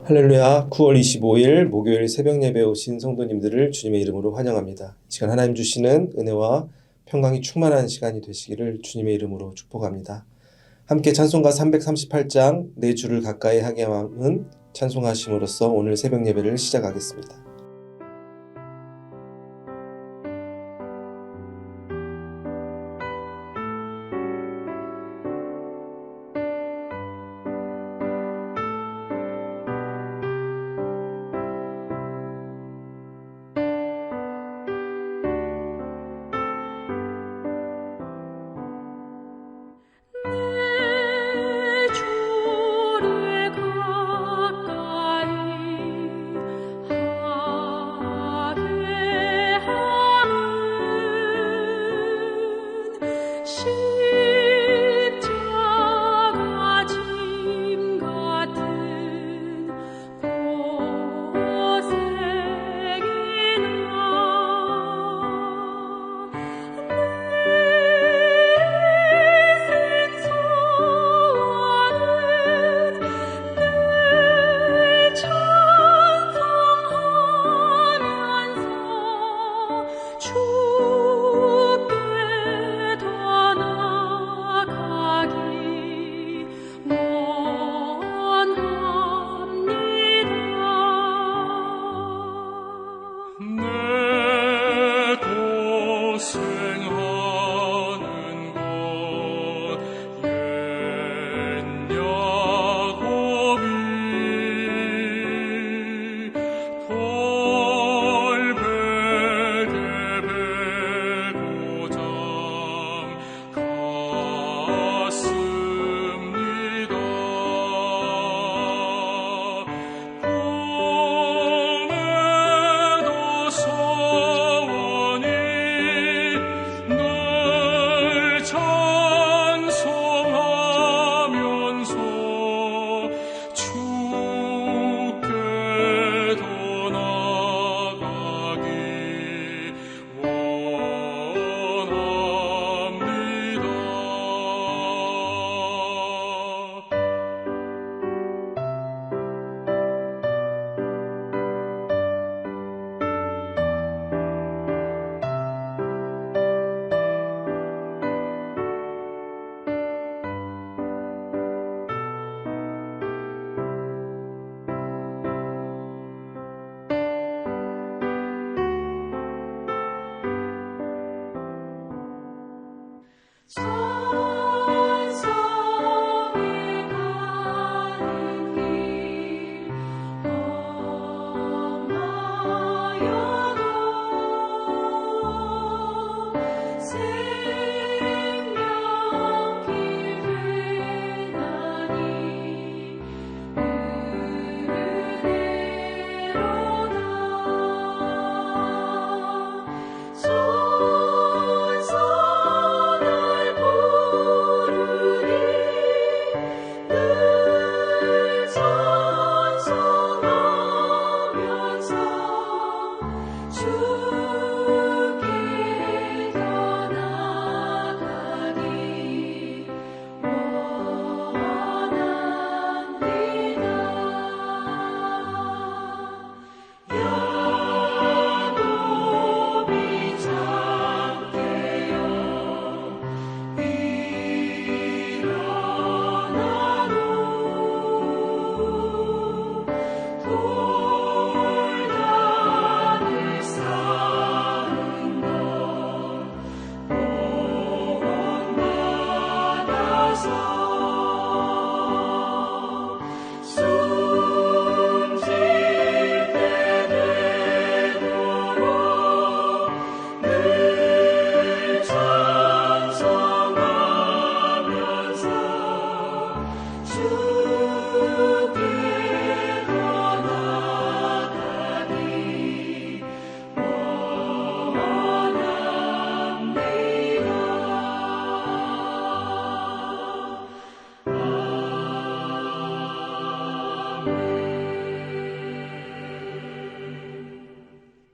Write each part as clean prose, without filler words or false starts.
할렐루야, 9월 25일 목요일 새벽 예배에 오신 성도님들을 주님의 이름으로 환영합니다. 이 시간 하나님 주시는 은혜와 평강이 충만한 시간이 되시기를 주님의 이름으로 축복합니다. 함께 찬송가 338장 내 주를 가까이 하게 함은 찬송하심으로써 오늘 새벽 예배를 시작하겠습니다. 주를 가까이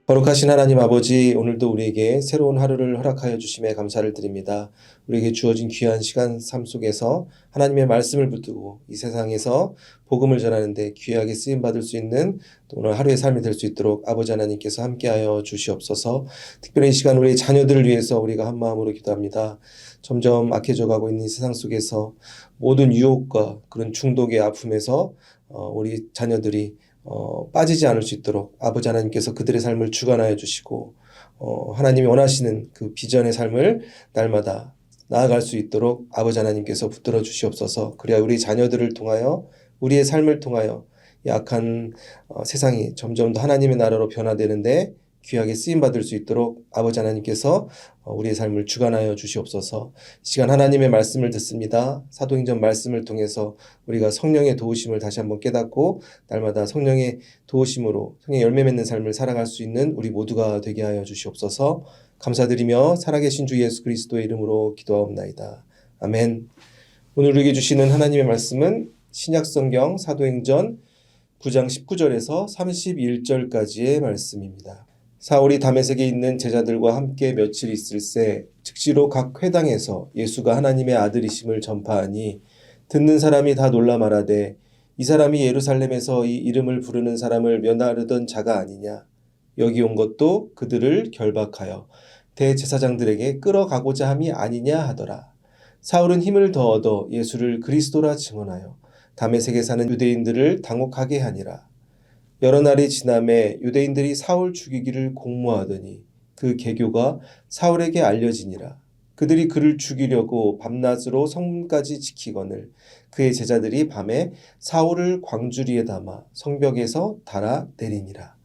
거룩하신 하나님 아버지, 오늘도 우리에게 새로운 하루를 허락하여 주심에 감사를 드립니다. 우리에게 주어진 귀한 시간 삶 속에서 하나님의 말씀을 붙들고 이 세상에서 복음을 전하는데 귀하게 쓰임받을 수 있는 또 오늘 하루의 삶이 될 수 있도록 아버지 하나님께서 함께하여 주시옵소서. 특별히 이 시간 우리 자녀들을 위해서 우리가 한 마음으로 기도합니다. 점점 악해져 가고 있는 이 세상 속에서 모든 유혹과 그런 중독의 아픔에서 우리 자녀들이 빠지지 않을 수 있도록 아버지 하나님께서 그들의 삶을 주관하여 주시고 하나님이 원하시는 그 비전의 삶을 날마다 나아갈 수 있도록 아버지 하나님께서 붙들어 주시옵소서. 그래야 우리 자녀들을 통하여 우리의 삶을 통하여 이 악한 세상이 점점 더 하나님의 나라로 변화되는데 귀하게 쓰임받을 수 있도록 아버지 하나님께서 우리의 삶을 주관하여 주시옵소서. 이 시간 하나님의 말씀을 듣습니다. 사도행전 말씀을 통해서 우리가 성령의 도우심을 다시 한번 깨닫고 날마다 성령의 도우심으로 성령의 열매 맺는 삶을 살아갈 수 있는 우리 모두가 되게 하여 주시옵소서. 감사드리며 살아계신 주 예수 그리스도의 이름으로 기도하옵나이다. 아멘. 오늘 우리에게 주시는 하나님의 말씀은 신약성경 사도행전 9장 19절에서 31절까지의 말씀입니다. 사울이 다메섹에 있는 제자들과 함께 며칠 있을새 즉시로 각 회당에서 예수가 하나님의 아들이심을 전파하니 듣는 사람이 다 놀라 말하되 이 사람이 예루살렘에서 이 이름을 부르는 사람을 면하려던 자가 아니냐. 여기 온 것도 그들을 결박하여 대제사장들에게 끌어가고자 함이 아니냐 하더라. 사울은 힘을 더 얻어 예수를 그리스도라 증언하여 다메섹에 사는 유대인들을 당혹하게 하니라. 여러 날이 지남에 유대인들이 사울 죽이기를 공모하더니 그 계교가 사울에게 알려지니라. 그들이 그를 죽이려고 밤낮으로 성문까지 지키거늘 그의 제자들이 밤에 사울을 광주리에 담아 성벽에서 달아 내리니라.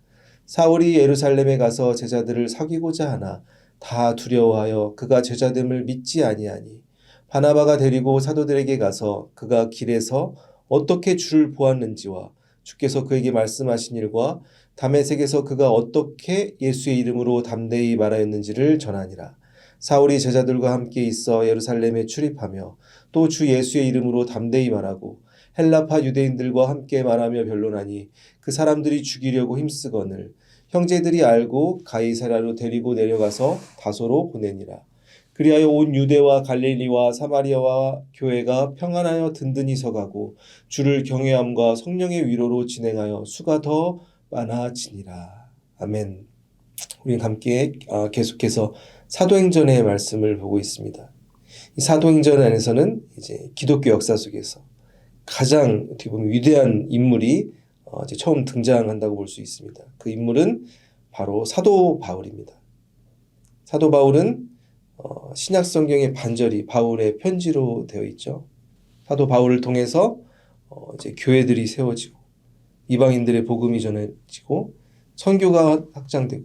사울이 예루살렘에 가서 제자들을 사귀고자 하나 다 두려워하여 그가 제자됨을 믿지 아니하니 바나바가 데리고 사도들에게 가서 그가 길에서 어떻게 주를 보았는지와 주께서 그에게 말씀하신 일과 다메섹에서 그가 어떻게 예수의 이름으로 담대히 말하였는지를 전하니라. 사울이 제자들과 함께 있어 예루살렘에 출입하며 또 주 예수의 이름으로 담대히 말하고 헬라파 유대인들과 함께 말하며 변론하니 그 사람들이 죽이려고 힘쓰거늘 형제들이 알고 가이사랴로 데리고 내려가서 다소로 보내니라. 그리하여 온 유대와 갈릴리와 사마리아와 교회가 평안하여 든든히 서가고 주를 경외함과 성령의 위로로 진행하여 수가 더 많아지니라. 아멘. 우리는 함께 계속해서 사도행전의 말씀을 보고 있습니다. 이 사도행전 안에서는 이제 기독교 역사 속에서 가장 어떻게 보면 위대한 인물이 이제 처음 등장한다고 볼 수 있습니다. 그 인물은 바로 사도 바울입니다. 사도 바울은 신약 성경의 반절이 바울의 편지로 되어 있죠. 사도 바울을 통해서 이제 교회들이 세워지고 이방인들의 복음이 전해지고 선교가 확장되고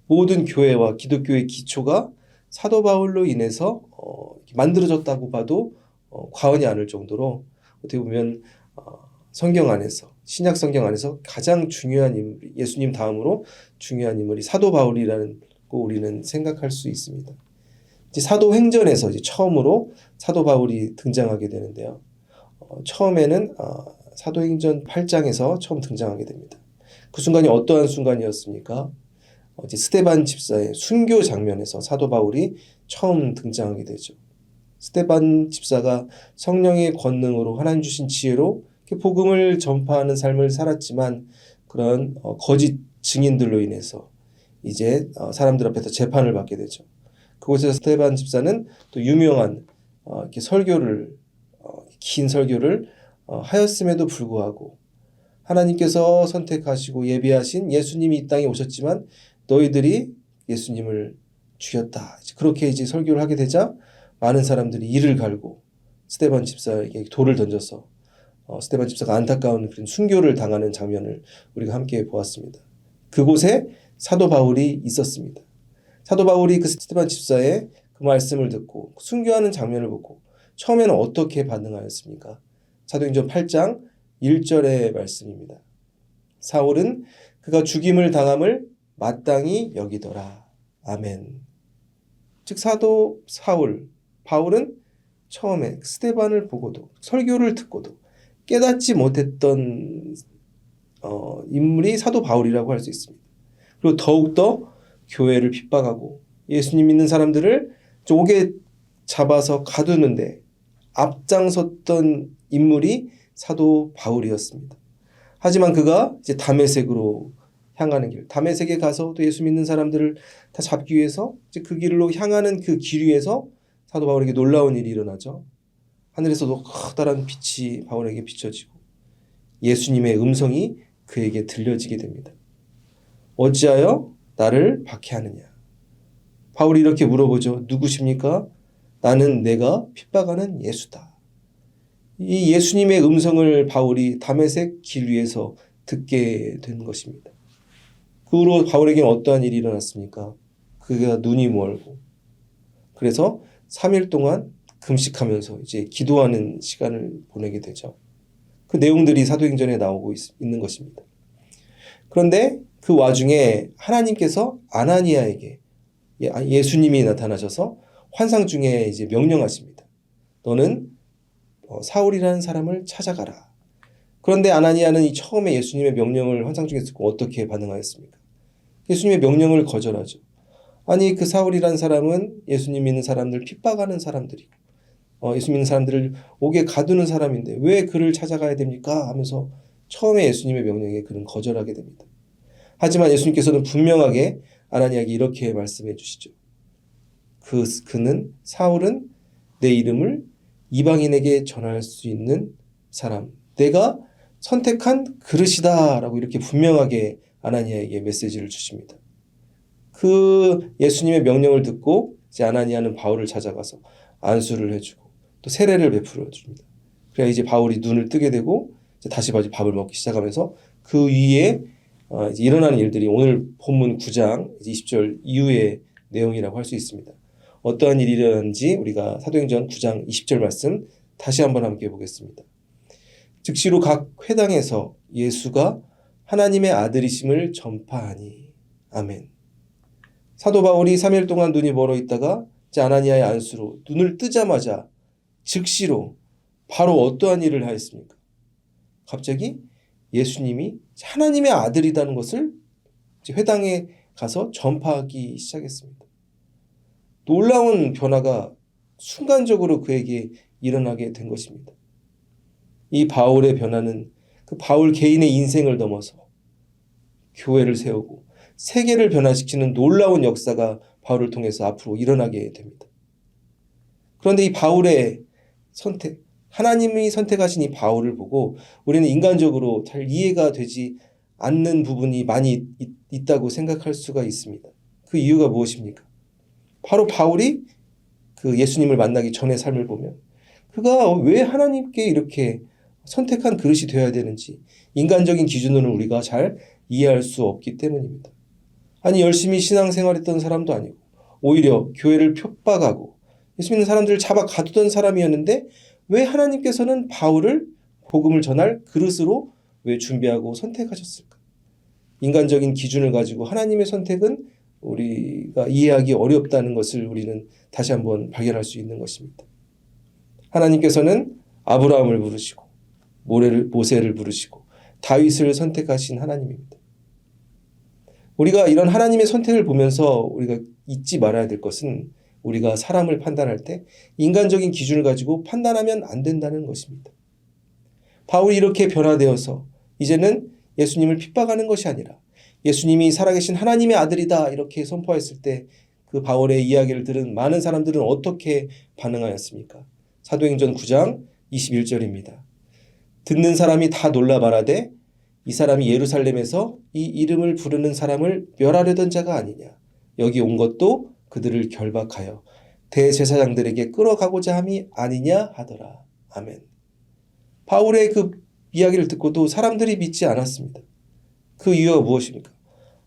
모든 교회와 기독교의 기초가 사도 바울로 인해서 만들어졌다고 봐도 과언이 아닐 정도로 어떻게 보면 성경 안에서 신약 성경 안에서 가장 중요한 인물이 예수님 다음으로 중요한 인물이 사도 바울이라는 거 우리는 생각할 수 있습니다. 이제 사도행전에서 이제 처음으로 사도 바울이 등장하게 되는데요. 처음에는 사도행전 8장에서 처음 등장하게 됩니다. 그 순간이 어떠한 순간이었습니까? 이제 스데반 집사의 순교 장면에서 사도 바울이 처음 등장하게 되죠. 스데반 집사가 성령의 권능으로 하나님 주신 지혜로 복음을 전파하는 삶을 살았지만 그런 거짓 증인들로 인해서 이제 사람들 앞에서 재판을 받게 되죠. 그곳에서 스데반 집사는 또 유명한 이렇게 설교를 긴 설교를 하였음에도 불구하고 하나님께서 선택하시고 예비하신 예수님이 이 땅에 오셨지만 너희들이 예수님을 죽였다. 그렇게 이제 설교를 하게 되자 많은 사람들이 이를 갈고 스데반 집사에게 돌을 던져서 스데반 집사가 안타까운 그런 순교를 당하는 장면을 우리가 함께 보았습니다. 그곳에 사도 바울이 있었습니다. 사도 바울이 그 스데반 집사의 그 말씀을 듣고 순교하는 장면을 보고 처음에는 어떻게 반응하였습니까? 사도행전 8장 1절의 말씀입니다. 사울은 그가 죽임을 당함을 마땅히 여기더라. 아멘. 즉 사도 사울, 바울은 처음에 스데반을 보고도 설교를 듣고도 깨닫지 못했던 인물이 사도 바울이라고 할 수 있습니다. 그리고 더욱더 교회를 핍박하고 예수님 믿는 사람들을 옥에 잡아서 가두는데 앞장섰던 인물이 사도 바울이었습니다. 하지만 그가 이제 다메섹으로 향하는 길, 다메섹에 가서 또 예수 믿는 사람들을 다 잡기 위해서 이제 그 길로 향하는 그 길 위에서 사도 바울에게 놀라운 일이 일어나죠. 하늘에서도 커다란 빛이 바울에게 비춰지고 예수님의 음성이 그에게 들려지게 됩니다. 어찌하여 나를 박해하느냐? 바울이 이렇게 물어보죠. 누구십니까? 나는 내가 핍박하는 예수다. 이 예수님의 음성을 바울이 다메섹 길 위에서 듣게 된 것입니다. 그 후로 바울에게는 어떠한 일이 일어났습니까? 그가 눈이 멀고 그래서 3일 동안 금식하면서 이제 기도하는 시간을 보내게 되죠. 그 내용들이 사도행전에 나오고 있는 것입니다. 그런데 그 와중에 하나님께서 아나니아에게 예수님이 나타나셔서 환상 중에 이제 명령하십니다. 너는 사울이라는 사람을 찾아가라. 그런데 아나니아는 이 처음에 예수님의 명령을 환상 중에 듣고 어떻게 반응하였습니까? 예수님의 명령을 거절하죠. 아니 그 사울이라는 사람은 예수님 믿는 사람들 핍박하는 사람들이고 예수 믿는 사람들을 옥에 가두는 사람인데 왜 그를 찾아가야 됩니까? 하면서 처음에 예수님의 명령에 그는 거절하게 됩니다. 하지만 예수님께서는 분명하게 아나니아에게 이렇게 말씀해 주시죠. 그는 사울은 내 이름을 이방인에게 전할 수 있는 사람, 내가 선택한 그릇이다 라고 이렇게 분명하게 아나니아에게 메시지를 주십니다. 그 예수님의 명령을 듣고 이제 아나니아는 바울을 찾아가서 안수를 해주고 또 세례를 베풀어 줍니다. 그래야 이제 바울이 눈을 뜨게 되고 이제 다시 밥을 먹기 시작하면서 그 위에 이제 일어나는 일들이 오늘 본문 9장 20절 이후의 내용이라고 할 수 있습니다. 어떠한 일이 일어났는지 우리가 사도행전 9장 20절 말씀 다시 한번 함께 보겠습니다. 즉시로 각 회당에서 예수가 하나님의 아들이심을 전파하니. 아멘. 사도 바울이 3일 동안 눈이 멀어 있다가 이제 아나니아의 안수로 눈을 뜨자마자 즉시로 바로 어떠한 일을 하였습니까? 갑자기 예수님이 하나님의 아들이라는 것을 회당에 가서 전파하기 시작했습니다. 놀라운 변화가 순간적으로 그에게 일어나게 된 것입니다. 이 바울의 변화는 그 바울 개인의 인생을 넘어서 교회를 세우고 세계를 변화시키는 놀라운 역사가 바울을 통해서 앞으로 일어나게 됩니다. 그런데 이 바울의 선택, 하나님이 선택하신 이 바울을 보고 우리는 인간적으로 잘 이해가 되지 않는 부분이 많이 있다고 생각할 수가 있습니다. 그 이유가 무엇입니까? 바로 바울이 그 예수님을 만나기 전의 삶을 보면 그가 왜 하나님께 이렇게 선택한 그릇이 되어야 되는지 인간적인 기준으로는 우리가 잘 이해할 수 없기 때문입니다. 아니 열심히 신앙생활했던 사람도 아니고 오히려 교회를 핍박하고 예수 믿는 사람들을 잡아 가두던 사람이었는데 왜 하나님께서는 바울을 복음을 전할 그릇으로 왜 준비하고 선택하셨을까? 인간적인 기준을 가지고 하나님의 선택은 우리가 이해하기 어렵다는 것을 우리는 다시 한번 발견할 수 있는 것입니다. 하나님께서는 아브라함을 부르시고 모세를 부르시고 다윗을 선택하신 하나님입니다. 우리가 이런 하나님의 선택을 보면서 우리가 잊지 말아야 될 것은 우리가 사람을 판단할 때 인간적인 기준을 가지고 판단하면 안 된다는 것입니다. 바울이 이렇게 변화되어서 이제는 예수님을 핍박하는 것이 아니라 예수님이 살아계신 하나님의 아들이다 이렇게 선포했을 때 그 바울의 이야기를 들은 많은 사람들은 어떻게 반응하였습니까? 사도행전 9장 21절입니다. 듣는 사람이 다 놀라 말하되 이 사람이 예루살렘에서 이 이름을 부르는 사람을 멸하려던 자가 아니냐. 여기 온 것도 그들을 결박하여 대제사장들에게 끌어가고자 함이 아니냐 하더라. 아멘. 바울의 그 이야기를 듣고도 사람들이 믿지 않았습니다. 그 이유가 무엇입니까?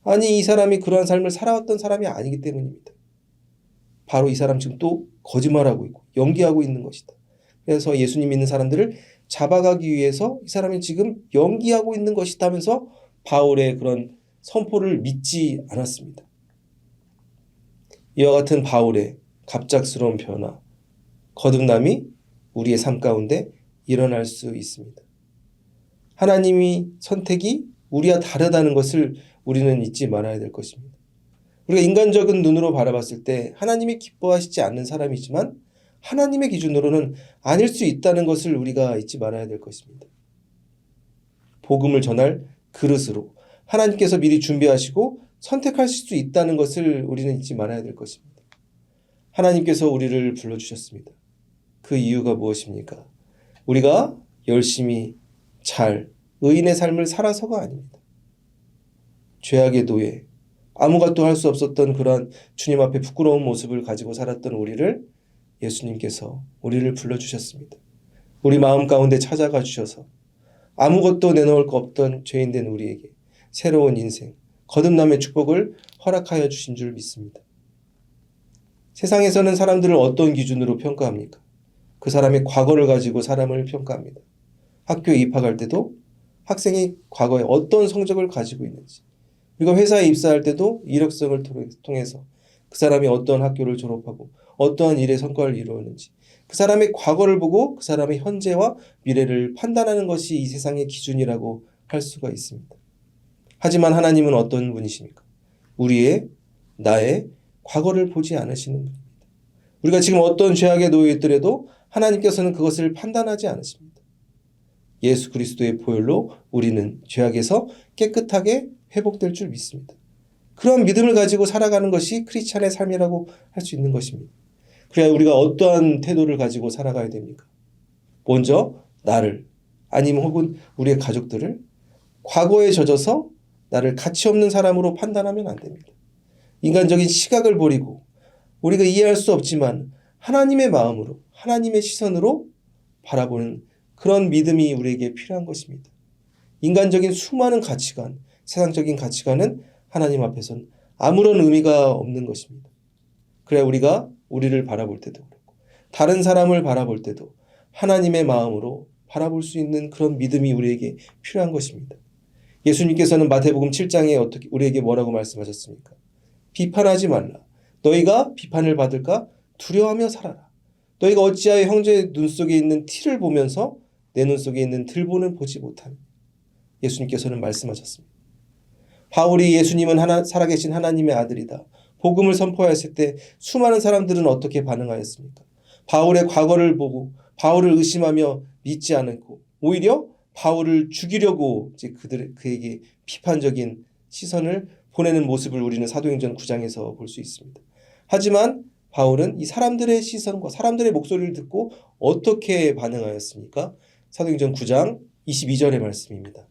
아니 이 사람이 그러한 삶을 살아왔던 사람이 아니기 때문입니다. 바로 이 사람 지금 또 거짓말하고 있고 연기하고 있는 것이다. 그래서 예수님 믿는 사람들을 잡아가기 위해서 이 사람이 지금 연기하고 있는 것이다 하면서 바울의 그런 선포를 믿지 않았습니다. 이와 같은 바울의 갑작스러운 변화, 거듭남이 우리의 삶 가운데 일어날 수 있습니다. 하나님이 선택이 우리와 다르다는 것을 우리는 잊지 말아야 될 것입니다. 우리가 인간적인 눈으로 바라봤을 때 하나님이 기뻐하시지 않는 사람이지만 하나님의 기준으로는 아닐 수 있다는 것을 우리가 잊지 말아야 될 것입니다. 복음을 전할 그릇으로 하나님께서 미리 준비하시고 선택하실 수 있다는 것을 우리는 잊지 말아야 될 것입니다. 하나님께서 우리를 불러주셨습니다. 그 이유가 무엇입니까? 우리가 열심히 잘 의인의 삶을 살아서가 아닙니다. 죄악의 노예, 아무것도 할 수 없었던 그러한 주님 앞에 부끄러운 모습을 가지고 살았던 우리를 예수님께서 우리를 불러주셨습니다. 우리 마음 가운데 찾아가 주셔서 아무것도 내놓을 거 없던 죄인된 우리에게 새로운 인생, 거듭남의 축복을 허락하여 주신 줄 믿습니다. 세상에서는 사람들을 어떤 기준으로 평가합니까? 그 사람의 과거를 가지고 사람을 평가합니다. 학교에 입학할 때도 학생이 과거에 어떤 성적을 가지고 있는지, 우리가 회사에 입사할 때도 이력서를 통해서 그 사람이 어떤 학교를 졸업하고 어떠한 일의 성과를 이루었는지 그 사람의 과거를 보고 그 사람의 현재와 미래를 판단하는 것이 이 세상의 기준이라고 할 수가 있습니다. 하지만 하나님은 어떤 분이십니까? 나의 과거를 보지 않으시는 분입니다. 우리가 지금 어떤 죄악에 놓여 있더라도 하나님께서는 그것을 판단하지 않으십니다. 예수 그리스도의 보혈로 우리는 죄악에서 깨끗하게 회복될 줄 믿습니다. 그런 믿음을 가지고 살아가는 것이 크리스찬의 삶이라고 할 수 있는 것입니다. 그래야 우리가 어떠한 태도를 가지고 살아가야 됩니까? 먼저 나를 아니면 혹은 우리의 가족들을 과거에 젖어서 나를 가치 없는 사람으로 판단하면 안 됩니다. 인간적인 시각을 버리고 우리가 이해할 수 없지만 하나님의 마음으로 하나님의 시선으로 바라보는 그런 믿음이 우리에게 필요한 것입니다. 인간적인 수많은 가치관, 세상적인 가치관은 하나님 앞에서는 아무런 의미가 없는 것입니다. 그래야 우리가 우리를 바라볼 때도 그렇고 다른 사람을 바라볼 때도 하나님의 마음으로 바라볼 수 있는 그런 믿음이 우리에게 필요한 것입니다. 예수님께서는 마태복음 7장에 어떻게 우리에게 뭐라고 말씀하셨습니까? 비판하지 말라. 너희가 비판을 받을까 두려워하며 살아라. 너희가 어찌하여 형제의 눈 속에 있는 티를 보면서 내 눈 속에 있는 들보는 보지 못하느냐. 예수님께서는 말씀하셨습니다. 바울이 예수님은 살아계신 하나님의 아들이다. 복음을 선포하였을 때 수많은 사람들은 어떻게 반응하였습니까? 바울의 과거를 보고 바울을 의심하며 믿지 않고 오히려 바울을 죽이려고 그에게 비판적인 시선을 보내는 모습을 우리는 사도행전 9장에서 볼 수 있습니다. 하지만 바울은 이 사람들의 시선과 사람들의 목소리를 듣고 어떻게 반응하였습니까? 사도행전 9장 22절의 말씀입니다.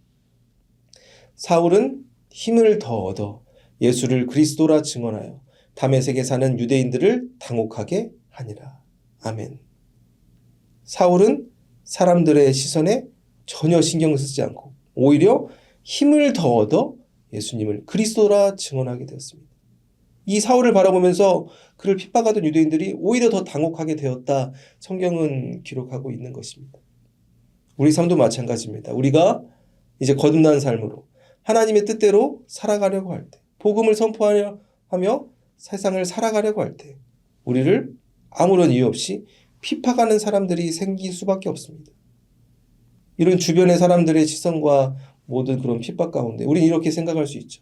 사울은 힘을 더 얻어 예수를 그리스도라 증언하여 다메섹에 사는 유대인들을 당혹하게 하니라. 아멘. 사울은 사람들의 시선에 전혀 신경 쓰지 않고 오히려 힘을 더 얻어 예수님을 그리스도라 증언하게 되었습니다. 이 사울을 바라보면서 그를 핍박하던 유대인들이 오히려 더 당혹하게 되었다. 성경은 기록하고 있는 것입니다. 우리 삶도 마찬가지입니다. 우리가 이제 거듭난 삶으로 하나님의 뜻대로 살아가려고 할 때, 복음을 선포하며 세상을 살아가려고 할 때 우리를 아무런 이유 없이 핍박하는 사람들이 생길 수밖에 없습니다. 이런 주변의 사람들의 시선과 모든 그런 핍박 가운데 우리는 이렇게 생각할 수 있죠.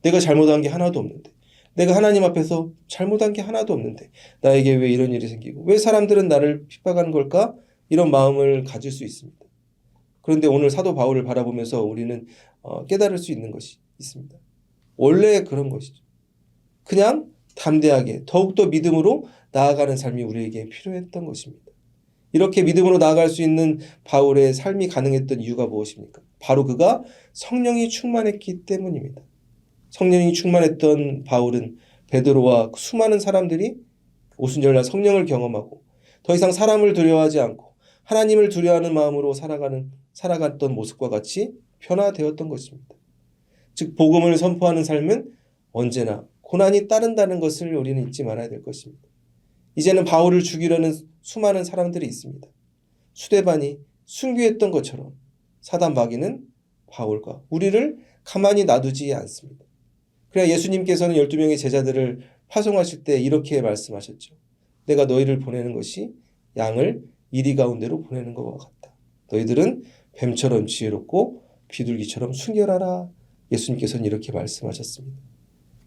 내가 잘못한 게 하나도 없는데, 내가 하나님 앞에서 잘못한 게 하나도 없는데 나에게 왜 이런 일이 생기고 왜 사람들은 나를 핍박하는 걸까? 이런 마음을 가질 수 있습니다. 그런데 오늘 사도 바울을 바라보면서 우리는 깨달을 수 있는 것이 있습니다. 원래 그런 것이죠. 그냥 담대하게 더욱더 믿음으로 나아가는 삶이 우리에게 필요했던 것입니다. 이렇게 믿음으로 나아갈 수 있는 바울의 삶이 가능했던 이유가 무엇입니까? 바로 그가 성령이 충만했기 때문입니다. 성령이 충만했던 바울은 베드로와 수많은 사람들이 오순절날 성령을 경험하고 더 이상 사람을 두려워하지 않고 하나님을 두려워하는 마음으로 살아갔던 모습과 같이 변화되었던 것입니다. 즉 복음을 선포하는 삶은 언제나 고난이 따른다는 것을 우리는 잊지 말아야 될 것입니다. 이제는 바울을 죽이려는 수많은 사람들이 있습니다. 수데반이 순교했던 것처럼 사단 마귀는 바울과 우리를 가만히 놔두지 않습니다. 그래야 예수님께서는 12명의 제자들을 파송하실 때 이렇게 말씀하셨죠. 내가 너희를 보내는 것이 양을 이리 가운데로 보내는 것과 같다. 너희들은 뱀처럼 지혜롭고 비둘기처럼 순결하라. 예수님께서는 이렇게 말씀하셨습니다.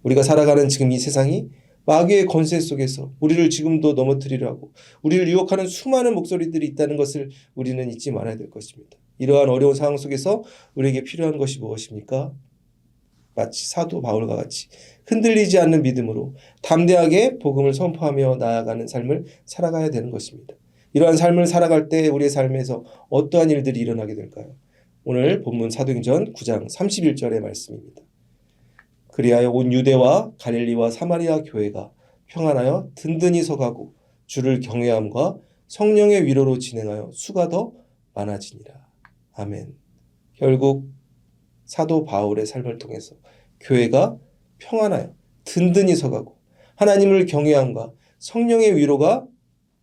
우리가 살아가는 지금 이 세상이 마귀의 권세 속에서 우리를 지금도 넘어뜨리려 하고 우리를 유혹하는 수많은 목소리들이 있다는 것을 우리는 잊지 말아야 될 것입니다. 이러한 어려운 상황 속에서 우리에게 필요한 것이 무엇입니까? 마치 사도 바울과 같이 흔들리지 않는 믿음으로 담대하게 복음을 선포하며 나아가는 삶을 살아가야 되는 것입니다. 이러한 삶을 살아갈 때 우리의 삶에서 어떠한 일들이 일어나게 될까요? 오늘 본문 사도행전 9장 31절의 말씀입니다. 그리하여 온 유대와 갈릴리와 사마리아 교회가 평안하여 든든히 서가고 주를 경외함과 성령의 위로로 진행하여 수가 더 많아지니라. 아멘. 결국 사도 바울의 삶을 통해서 교회가 평안하여 든든히 서가고 하나님을 경외함과 성령의 위로가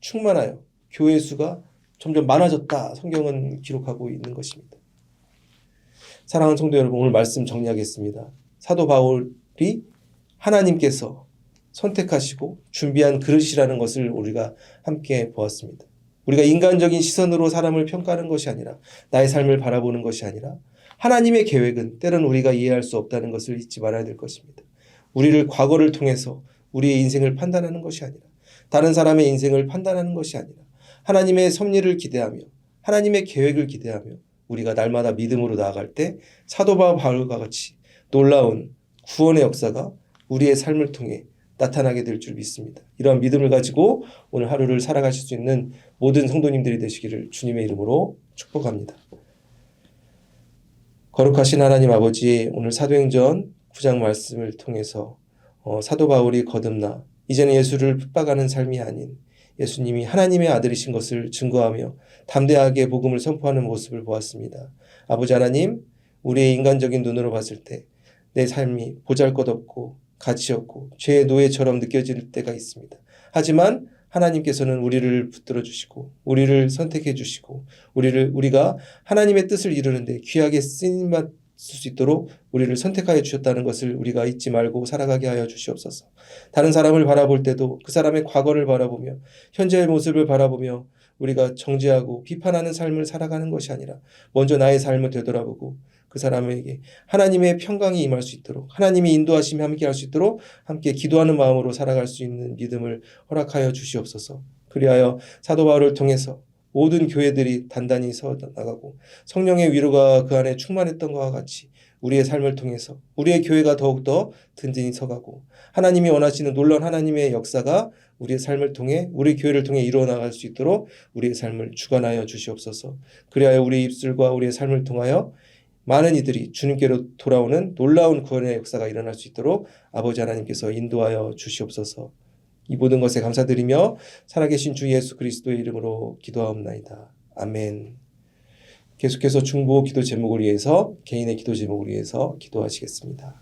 충만하여 교회 수가 점점 많아졌다. 성경은 기록하고 있는 것입니다. 사랑하는 성도 여러분, 오늘 말씀 정리하겠습니다. 사도 바울이 하나님께서 선택하시고 준비한 그릇이라는 것을 우리가 함께 보았습니다. 우리가 인간적인 시선으로 사람을 평가하는 것이 아니라 나의 삶을 바라보는 것이 아니라 하나님의 계획은 때로는 우리가 이해할 수 없다는 것을 잊지 말아야 될 것입니다. 우리를 과거를 통해서 우리의 인생을 판단하는 것이 아니라 다른 사람의 인생을 판단하는 것이 아니라 하나님의 섭리를 기대하며 하나님의 계획을 기대하며 우리가 날마다 믿음으로 나아갈 때 사도 바울과 같이 놀라운 구원의 역사가 우리의 삶을 통해 나타나게 될 줄 믿습니다. 이러한 믿음을 가지고 오늘 하루를 살아가실 수 있는 모든 성도님들이 되시기를 주님의 이름으로 축복합니다. 거룩하신 하나님 아버지, 오늘 사도행전 9장 말씀을 통해서 사도 바울이 거듭나 이제는 예수를 핍박하는 삶이 아닌 예수님이 하나님의 아들이신 것을 증거하며 담대하게 복음을 선포하는 모습을 보았습니다. 아버지 하나님, 우리의 인간적인 눈으로 봤을 때 내 삶이 보잘것없고 가치 없고 죄의 노예처럼 느껴질 때가 있습니다. 하지만 하나님께서는 우리를 붙들어 주시고 우리를 선택해 주시고 우리가 하나님의 뜻을 이루는데 귀하게 쓰임받을 수 있도록 우리를 선택하여 주셨다는 것을 우리가 잊지 말고 살아가게 하여 주시옵소서. 다른 사람을 바라볼 때도 그 사람의 과거를 바라보며 현재의 모습을 바라보며 우리가 정죄하고 비판하는 삶을 살아가는 것이 아니라 먼저 나의 삶을 되돌아보고 그 사람에게 하나님의 평강이 임할 수 있도록 하나님이 인도하심이 함께 할 수 있도록 함께 기도하는 마음으로 살아갈 수 있는 믿음을 허락하여 주시옵소서. 그리하여 사도 바울을 통해서 모든 교회들이 단단히 서 나가고 성령의 위로가 그 안에 충만했던 것과 같이 우리의 삶을 통해서 우리의 교회가 더욱더 든든히 서가고 하나님이 원하시는 놀라운 하나님의 역사가 우리의 삶을 통해 우리 교회를 통해 이루어 나갈 수 있도록 우리의 삶을 주관하여 주시옵소서. 그리하여 우리의 입술과 우리의 삶을 통하여 많은 이들이 주님께로 돌아오는 놀라운 구원의 역사가 일어날 수 있도록 아버지 하나님께서 인도하여 주시옵소서. 이 모든 것에 감사드리며 살아계신 주 예수 그리스도의 이름으로 기도하옵나이다. 아멘. 계속해서 중보 기도 제목을 위해서 개인의 기도 제목을 위해서 기도하시겠습니다.